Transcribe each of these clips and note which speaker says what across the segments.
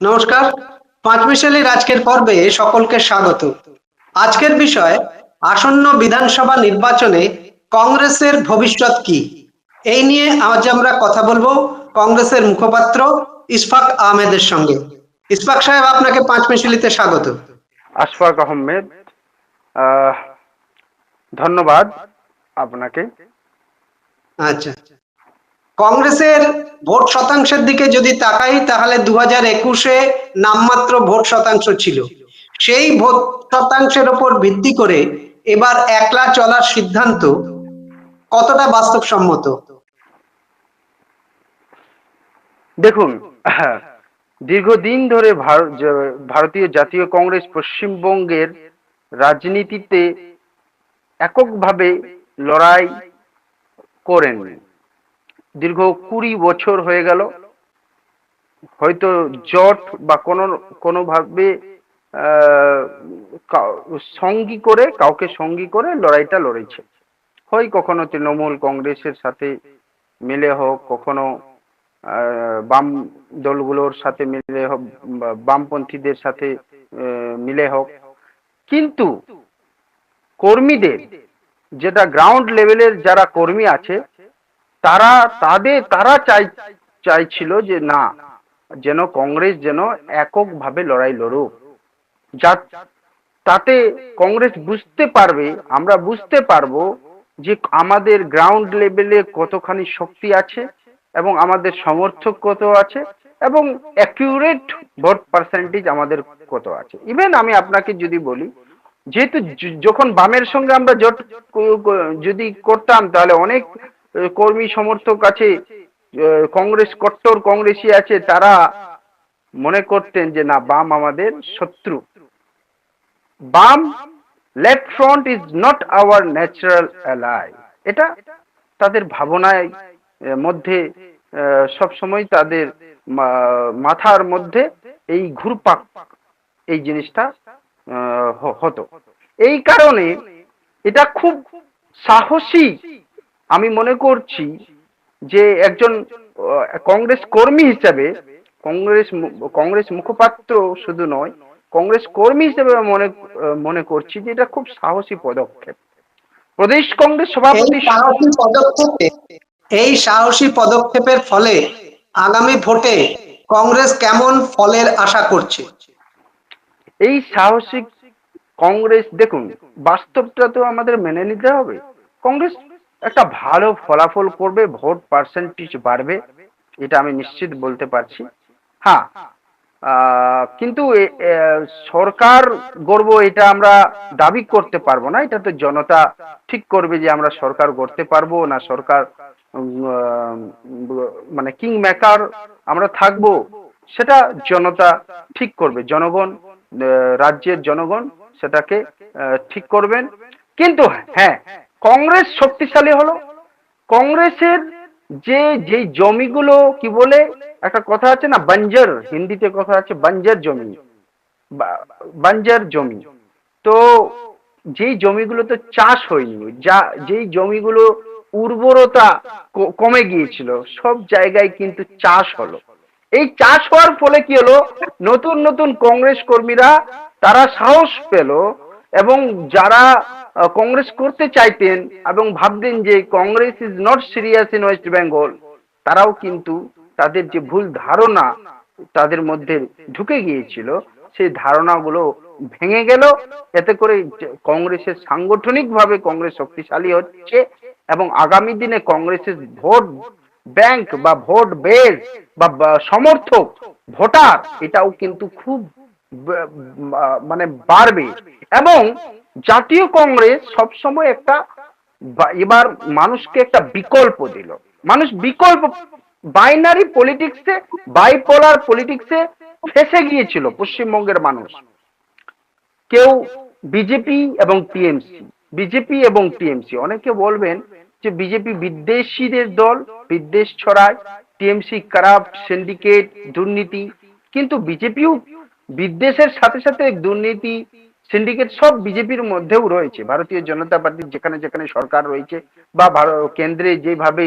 Speaker 1: নমস্কার। পাঁচমিশালির আজকের পর্বে সকলকে স্বাগত। আজকের বিষয় আসন্ন বিধানসভা নির্বাচনে কংগ্রেসের ভবিষ্যৎ কি, এই নিয়ে আজ আমরা কথা বলবো কংগ্রেসের মুখপাত্র ইশফাক আহমেদের সঙ্গে। ইশফাক সাহেব, আপনাকে পাঁচমিশালিতে স্বাগত।
Speaker 2: আশফাক আহমেদ, আহ, ধন্যবাদ আপনাকে।
Speaker 1: আচ্ছা, কংগ্রেসের ভোট শতাংশের দিকে যদি তাকাই তাহলে 2021-এ নামমাত্র ভোট শতাংশ ছিল। সেই ভোট শতাংশের উপর ভিত্তি করে এবার একলা চলার সিদ্ধান্ত কতটা বাস্তবসম্মত?
Speaker 2: দেখুন, দীর্ঘদিন ধরে ভারতীয় জাতীয় কংগ্রেস পশ্চিমবঙ্গের রাজনীতিতে এককভাবে লড়াই করেন। দীর্ঘ 20 বছর হয়ে গেল। হয়তো জোট বা কোনোভাবে আহ, কাউকে সঙ্গী করে লড়াইটা লড়েছে। হয় কখনো তৃণমূল কংগ্রেসের সাথে মিলে হোক, কখনো বাম দলগুলোর সাথে মিলে হোক, বামপন্থীদের সাথে মিলে হোক। কিন্তু কর্মীদের, যেটা গ্রাউন্ড লেভেলের যারা কর্মী আছে, তারা তারা চাইছিল যে না, যেন কংগ্রেস যেন এককভাবে লড়াই লড়ুক। যা তাতে কংগ্রেস বুঝতে পারবে, আমরা বুঝতে পারবো যে আমাদের গ্রাউন্ড লেভেলে কতখানি শক্তি আছে এবং আমাদের সমর্থক কত আছে এবং অ্যাকিউরেট ভোট পার্সেন্টেজ আমাদের কত আছে। ইভেন আমি আপনাকে যদি বলি, যেহেতু যখন বামের সঙ্গে আমরা জোট যদি করতাম, তাহলে অনেক কর্মী সমর্থক আছে, কংগ্রেস কট্টর কংগ্রেসী আছে, তারা মনে করতেন যে না, বাম আমাদের শত্রু। বাম, left front is not our natural ally. এটা তাদের ভাবনায় মধ্যে সব সময় তাদের মাথার মধ্যে এই ঘুরপাক, এই জিনিসটা হতো। এই কারণে এটা খুব সাহসী আমি মনে করছি যে একজন কংগ্রেস কর্মী হিসেবে, কংগ্রেস মুখপাত্র শুধু নয়, কংগ্রেস কর্মী হিসেবে মনে মনে করছি যে এটা খুব সাহসী পদক্ষেপ। প্রদেশ কংগ্রেস
Speaker 1: এই
Speaker 2: সভাপতি
Speaker 1: সাহসী পদক্ষেপে এই সাহসী পদক্ষেপের ফলে আগামী ভোটে কংগ্রেস কেমন ফলের আশা করছে?
Speaker 2: এই সাহসিক কংগ্রেস, দেখুন, বাস্তবটা তো আমাদের মেনে নিতে হবে। কংগ্রেস একটা ভালো ফলাফল করবে, ভোট পার্সেন্টেজ বাড়বে, এটা আমি নিশ্চিত বলতে পারছি। হ্যাঁ, কিন্তু সরকার গড়ব এটা আমরা দাবি করতে পারবো না। এটা তো জনতা ঠিক করবে যে আমরা সরকার গড়তে পারবো না, সরকার মানে কিং মেকার আমরা থাকবো, সেটা জনতা ঠিক করবে। জনগণ, রাজ্যের জনগণ সেটাকে ঠিক করবেন। কিন্তু হ্যাঁ, কংগ্রেস শক্তিশালী হলো। কংগ্রেসের যে যে জমিগুলো, কি বলে একটা কথা আছে না, বাঞ্জার, হিন্দিতে কথা আছে বাঞ্জার জমি, বাঞ্জার জমি। তো যেই জমিগুলোতে চাষ হয়নি, যেই জমিগুলো উর্বরতা কমে গিয়েছিল, সব জায়গায় কিন্তু চাষ হলো। এই চাষ হওয়ার ফলে কি হলো, নতুন নতুন কংগ্রেস কর্মীরা তারা সাহস পেল এবং যারা কংগ্রেস করতে চাইতেন এবং ভাবতেন যে Congress is not serious in West Bengal, তারাও কিন্তু তাদের যে ভুল ধারণা তাদের মধ্যে ঢুকে গিয়েছিল, সেই ধারণাগুলো ভেঙে গেল। এতে করে কংগ্রেসের সাংগঠনিকভাবে কংগ্রেস শক্তিশালী হচ্ছে এবং আগামী দিনে কংগ্রেসের ভোট ব্যাংক বা ভোট বেস বা সমর্থক, ভোটার, এটাও কিন্তু খুব মানে বাড়বে। এবং জাতীয় কংগ্রেস সবসময় একটা, এবার মানুষকে একটা বিকল্প দিল। মানুষ বিকল্প, বাইনারি পলিটিক্সে, বাইপোলার পলিটিক্সে ফেসে গিয়েছিল পশ্চিমবঙ্গের মানুষ। কেউ বিজেপি এবং টিএমসি, বিজেপি এবং টিএমসি, অনেকে বলবেন যে বিজেপি বিদ্বেষীদের দল, বিদ্বেষ ছড়ায়, টিএমসি কারাপ্ট, সিন্ডিকেট, দুর্নীতি। কিন্তু বিজেপিও বিদ্বেষের সাথে সাথে দুর্নীতি, সিন্ডিকেট সব বিজেপির মধ্যেও রয়েছে। ভারতীয় জনতা পার্টির যেখানে যেখানে সরকার রয়েছে বা কেন্দ্রে যেভাবে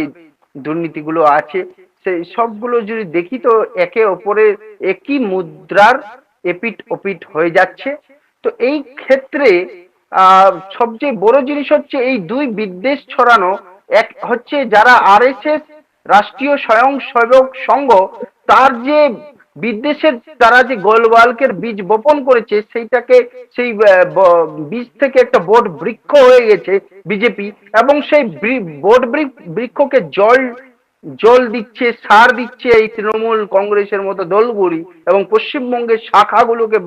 Speaker 2: দুর্নীতিগুলো আছে, সেই সবগুলো যদি দেখি তো একে অপরের একই মুদ্রার এপিট ওপিট হয়ে যাচ্ছে। তো এই ক্ষেত্রে সবচেয়ে বড় জিনিস হচ্ছে এই দুই বিদ্বেষ ছড়ানো। এক হচ্ছে যারা আরএসএস রাষ্ট্রীয় স্বয়ংসেবক সংঘ, তার যে বিদ্বেষের, তারা যে গোলওয়ালকের বীজ বপন করেছে সেইটাকে, সেই বীজ থেকে একটা বট বৃক্ষ হয়ে গেছে বিজেপি, এবং সেই বট বৃক্ষকে জল জল দিচ্ছে, সার দিচ্ছে এই তৃণমূল কংগ্রেসের মতো দলগুলি, এবং পশ্চিমবঙ্গের শাখাগুলোকে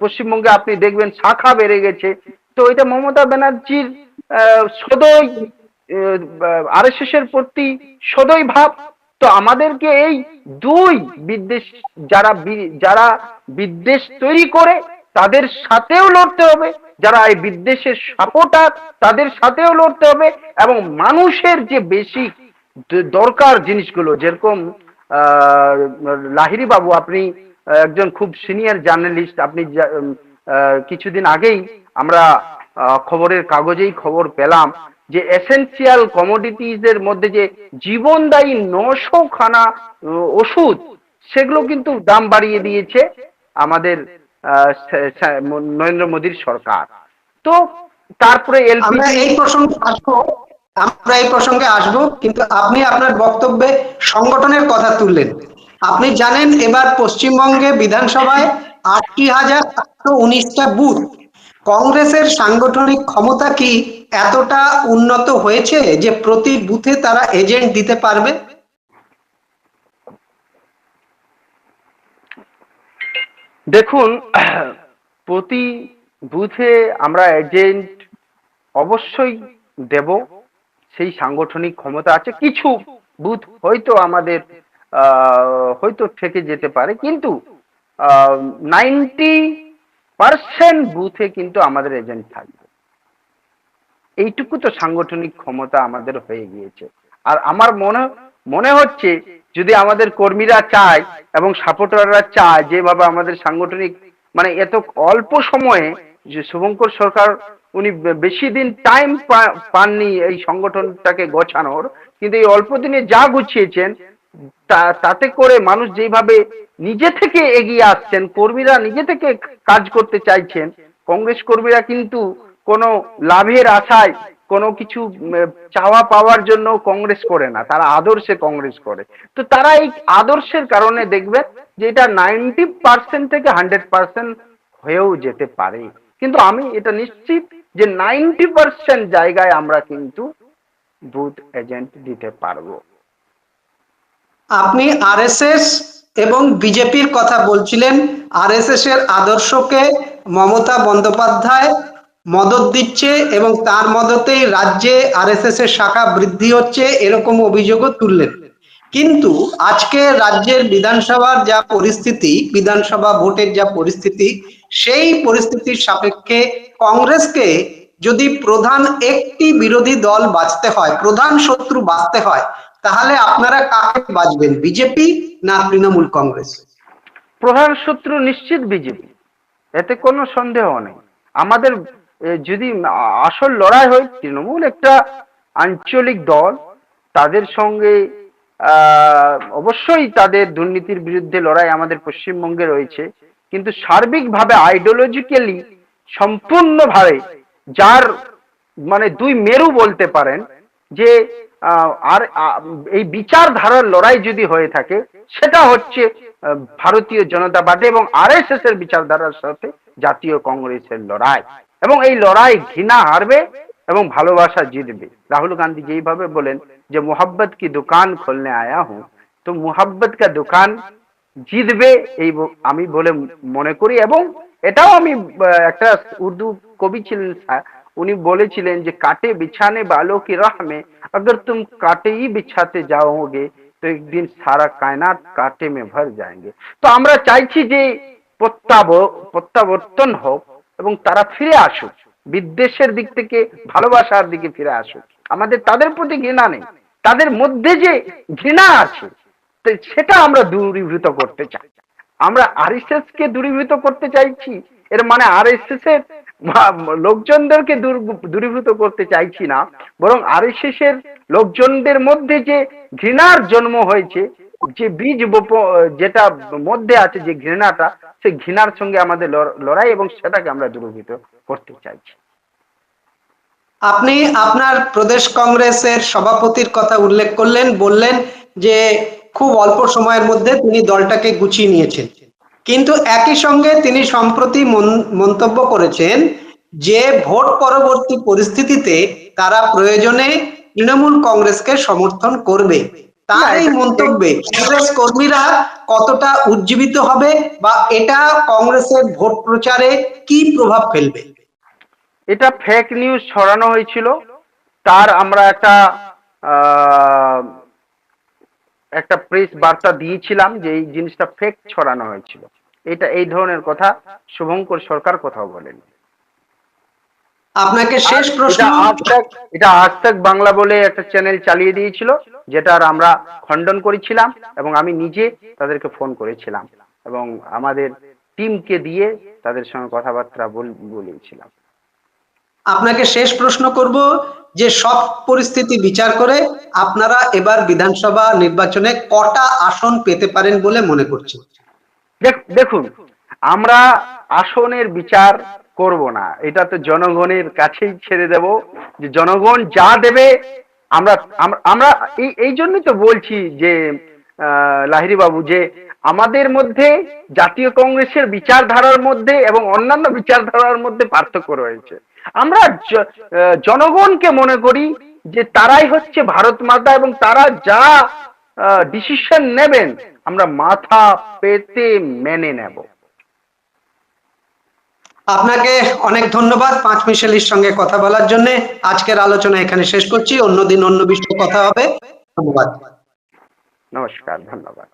Speaker 2: পশ্চিমবঙ্গে আপনি দেখবেন শাখা বেড়ে গেছে। তো এটা মমতা ব্যানার্জির সদয় আরএসএস এর প্রতি সদয় ভাব। তো আমাদেরকে এই দুই বিদ্বেষ, যারা বিদ্বেষ তৈরি করে তাদের সাথেও লড়তে হবে, যারা এই বিদ্বেষের সাপোর্টার তাদের সাথেও লড়তে হবে, এবং মানুষের যে বেশি দরকার জিনিসগুলো, যেরকম আহ লাহিড়ী বাবু, আপনি একজন খুব সিনিয়র জার্নালিস্ট, আপনি কিছুদিন আগেই আমরা খবরের কাগজেই খবর পেলাম যে এসেনশিয়াল কমোডিটিজ এর মধ্যে যে জীবনদায়ী 900 খানা ওষুধ, সেগুলো কিন্তু দাম বাড়িয়ে দিয়েছে আমাদের নরেন্দ্র মোদীর সরকার। তো তারপরে
Speaker 1: আমরা
Speaker 2: এলপিজি।
Speaker 1: এই প্রসঙ্গে আসবো, কিন্তু আপনি আপনার বক্তব্যে সংগঠনের কথা তুললেন। আপনি জানেন এবার পশ্চিমবঙ্গে বিধানসভায় 80,719টা বুথ। কংগ্রেসের সাংগঠনিক ক্ষমতা কি এতটা উন্নত হয়েছে যে প্রতি বুথে তারা এজেন্ট দিতে পারবে?
Speaker 2: দেখুন, প্রতি বুথে আমরা এজেন্ট অবশ্যই দেব, সেই সাংগঠনিক ক্ষমতা আছে। কিছু বুথ হয়তো আমাদের হয়তো থেকে যেতে পারে, কিন্তু 90% বুথে কিন্তু আমাদের এজেন্ট থাকবে। এইটুকু তো সাংগঠনিক ক্ষমতা আমাদের হয়ে গিয়েছে। আর আমার মনে মনে হচ্ছে যদি আমাদের কর্মীরা চায় এবং সাপোর্টাররা চায়, যেভাবে আমাদের সাংগঠনিক, মানে এত অল্প সময়ে, যে শুভঙ্কর সরকার উনি বেশি দিন টাইম পাননি এই সংগঠনটাকে গোছানোর, কিন্তু এই অল্প দিনে যা গুছিয়েছেন, তাতে করে মানুষ যেভাবে নিজে থেকে এগিয়ে আসছেন, কর্মীরা নিজে থেকে কাজ করতে চাইছেন। কংগ্রেস কর্মীরা কিন্তু কোনো লাভের আশায় কোনো কিছু চাওয়া পাওয়ার জন্য কংগ্রেস করে না, তারা আদর্শে কংগ্রেস করে। তো তারা এই আদর্শের কারণে দেখবেন যে এটা 90% থেকে 100% হয়েও যেতে পারে। কিন্তু আমি এটা নিশ্চিত যে 90% জায়গায় আমরা কিন্তু বুথ এজেন্ট দিতে পারবো।
Speaker 1: আপনি আরএসএস এবং বিজেপির কথা বলছিলেন। আরএসএস এর আদর্শকে মমতা বন্দ্যোপাধ্যায় মদত দিচ্ছে এবং তার মদতেই রাজ্যে আরএসএস এর শাখা বৃদ্ধি হচ্ছে, এরকম অভিযোগও তুললেন। কিন্তু আজকে রাজ্যের বিধানসভার যা পরিস্থিতি, বিধানসভা ভোটের যা পরিস্থিতি, সেই পরিস্থিতির সাপেক্ষে কংগ্রেসকে যদি প্রধান একটি বিরোধী দল বাঁচতে হয়, প্রধান শত্রু বাঁচতে হয়, তাহলে আপনারা কাকে বাঁচবেন, বিজেপি না তৃণমূল কংগ্রেস?
Speaker 2: প্রধান শত্রু নিশ্চিত বিজেপি, এতে কোনো সন্দেহ নেই। আমাদের যদি আসল লড়াই হয়, তৃণমূল একটা আঞ্চলিক দল, তাদের সঙ্গে অবশ্যই তাদের দুর্নীতির বিরুদ্ধে লড়াই আমাদের পশ্চিমবঙ্গে রয়েছে, কিন্তু সার্বিকভাবে আইডিওলজিক্যালি সম্পূর্ণভাবে যার, মানে দুই মেরু বলতে পারেন, যে আর এই বিচারধারার লড়াই যদি হয়ে থাকে, সেটা হচ্ছে ভারতীয় জনতা পার্টি এবং আরএসএস এর বিচারধারার সাথে জাতীয় কংগ্রেসের লড়াই। এবং এই লড়াই ঘৃণা হারবে এবং ভালোবাসা জিতবে। রাহুল গান্ধী যেইভাবে বলেন যে মোহাব্বত কি দোকান খোলনে আয়া হুঁ, তো মোহাব্বত কা দোকান জিতবে, এই আমি বলে মনে করি। এবং এটাও আমি, একটা উর্দু কবি ছিলেন, উনি বলেছিলেন যে কাটে বিছানে বালো কি রাহ মে, अगर तुम काटे ही बिछाते जाओगे तो एक दिन सारा कायनात काटे में भर जाएंगे। তো আমরা চাইছি যে প্রত্যাবর্তন হোক এবং তারা ফিরে আসুক, বিদ্বেষের দিক থেকে ভালোবাসার দিকে ফিরে আসুক। আমাদের তাদের প্রতি ঘৃণা নেই, তাদের মধ্যে যে ঘৃণা আছে সেটা আমরা দূরীভূত করতে চাই। আমরা আরএসএস কে দূরীভূত করতে চাইছি, এর মানে আরএসএস এর লোকজনদেরকে দূরীভূত করতে চাইছি না, বরং আরএসএস এর লোকজনদের মধ্যে যে ঘৃণার জন্ম হয়েছে, যে বীজ যেটা মধ্যে আছে, যে ঘৃণাটা, সেই ঘৃণার সঙ্গে আমাদের লড়াই, এবং সেটাকে আমরা দূরীভূত করতে চাইছি।
Speaker 1: আপনি আপনার প্রদেশ কংগ্রেসের সভাপতির কথা উল্লেখ করলেন, বললেন যে খুব অল্প সময়ের মধ্যে তিনি দলটাকে গুছিয়ে নিয়েছেন, কিন্তু একই সঙ্গে তিনি সম্প্রতি মন্তব্য করেছেন যে ভোট পরবর্তী পরিস্থিতিতে তারা প্রয়োজনে তৃণমূল কংগ্রেসকে সমর্থন করবে। তার এই মন্তব্যে কংগ্রেস কর্মীরা কতটা উজ্জীবিত হবে, বা এটা কংগ্রেসের ভোট প্রচারে কি প্রভাব ফেলবে?
Speaker 2: এটা ফেক নিউজ ছড়ানো হয়েছিল, তার আমরা একটা প্রেস বার্তা দিয়েছিলাম যে এই জিনিসটা ফেক ছড়ানো হয়েছিল। এই ধরনের কথা শুভঙ্কর সরকার কোথাও বলেন।
Speaker 1: আপনাকে শেষ প্রশ্ন।
Speaker 2: এটা আজ তাক বাংলা বলে একটা চ্যানেল চালিয়ে দিয়েছিল, যেটার আমরা খণ্ডন করেছিলাম, এবং আমি নিজে তাদেরকে ফোন করেছিলাম এবং আমাদের টিমকে দিয়ে তাদের সঙ্গে কথাবার্তা বলেছিলাম।
Speaker 1: আপনাকে শেষ প্রশ্ন করব যে সব পরিস্থিতি বিচার করে আপনারা এবার বিধানসভা নির্বাচনে কটা আসন পেতে পারেন বলে মনে করছেন?
Speaker 2: দেখুন, আমরা আসনের বিচার করব না, এটা তো জনগণের কাছেই ছেড়ে দেব, যে জনগণ যা দেবে। আমরা আমরা এই জন্যই তো বলছি যে লাহিড়ী বাবু, যে আমাদের মধ্যে জাতীয় কংগ্রেসের বিচারধারার মধ্যে এবং অন্যান্য বিচারধারার মধ্যে পার্থক্য রয়েছে। আমরা জনগণকে মনে করি যে তারাই হচ্ছে ভারত মাতা, এবং তারা যা ডিসিশন নেবেন আমরা মাথা পেতে মেনে নেব।
Speaker 1: আপনাকে অনেক ধন্যবাদ পাঁচমিশালির সঙ্গে কথা বলার জন্য। আজকের আলোচনা এখানে শেষ করছি, অন্যদিন অন্য বিষয়ে কথা হবে। ধন্যবাদ।
Speaker 2: নমস্কার, ধন্যবাদ।